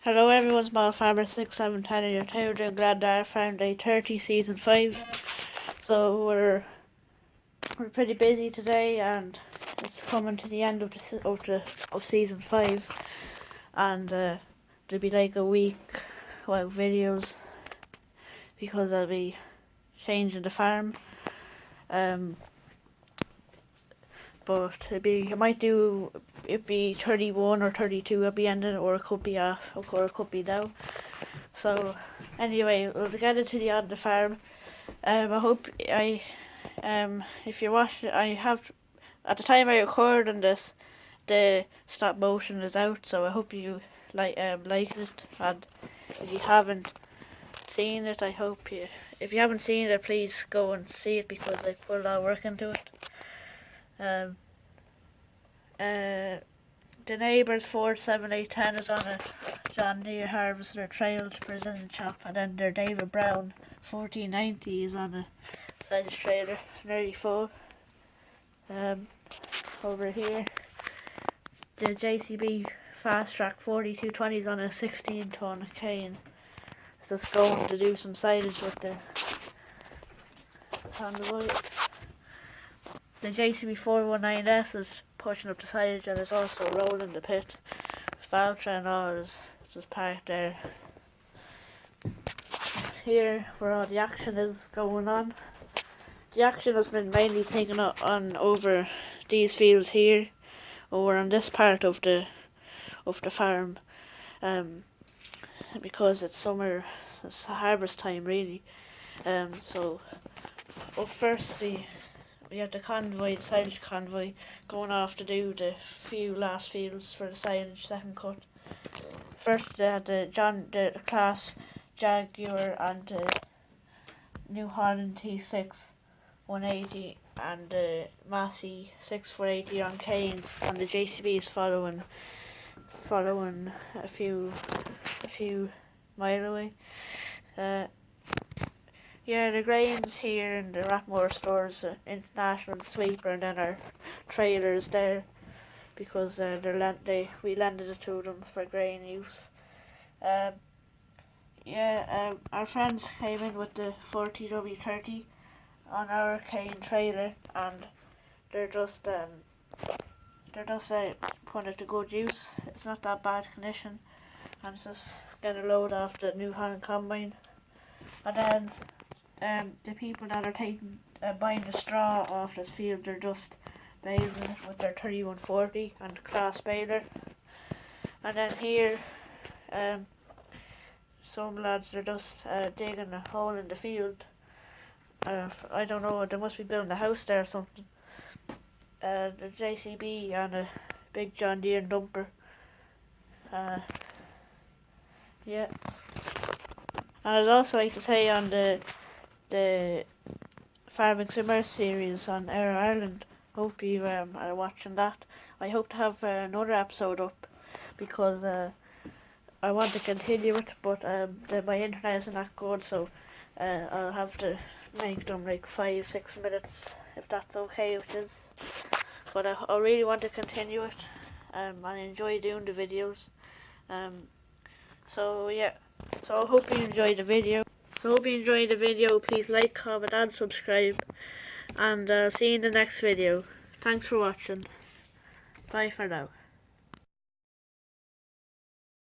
Hello everyone, Small Farmer 6710 and you're tuned in Glendara Farm Day 30 Season 5. So we're pretty busy today and it's coming to the end of Season 5, and there'll be like a week without videos because I'll be changing the farm. But it'd be 31 or 32 at the end, or it could be off, or it could be now. So anyway, we'll get into the end of the farm. If you watch it, I have at the time I record on this, the stop motion is out. So I hope you like it, and if you haven't seen it, if you haven't seen it, please go and see it because I put a lot of work into it. The neighbours 47810 is on a John Deere Harvester Trail to Brazilian chop, and then their David Brown 1490 is on a silage trailer. It's nearly full. Over here, the JCB Fast Track 4220 is on a 16-ton cane. It's just going to do some silage with the convoy. The JCB 419S is pushing up the silage and is also rolling the pit. Valtra and all is just parked there. Here, where all the action is going on. The action has been mainly taken on over these fields here, over on this part of the farm, because it's summer, it's harvest time really. So up first we have the silage convoy, going off to do the few last fields for the silage second cut. First they had the class Jaguar and the New Holland T6 180 and the Massey 6480 on canes, and the JCB is following a few mile away. Yeah, the grains here in the Rathmore stores, International Sweeper, and then our trailers there because we lended it to them for grain use. Our friends came in with the 40W30 on our cane trailer, and they're just putting it to good use. It's not that bad condition, and it's just getting a load off the New Holland combine. And then the people that are buying the straw off this field, they're just baling it with their 3140 and class baler. And then here, some lads are just digging a hole in the field. I don't know, they must be building a house there or something. The JCB and a big John Deere dumper. Yeah. And I'd also like to say on the Farming Submerged series on Air Ireland, hope you are watching that. I hope to have another episode up because I want to continue it, but my internet isn't that good, so I'll have to make them like 5-6 minutes if that's okay, which is. But I really want to continue it. I enjoy doing the videos. So yeah. So I hope you enjoyed the video. Please like, comment and subscribe. And see you in the next video. Thanks for watching. Bye for now.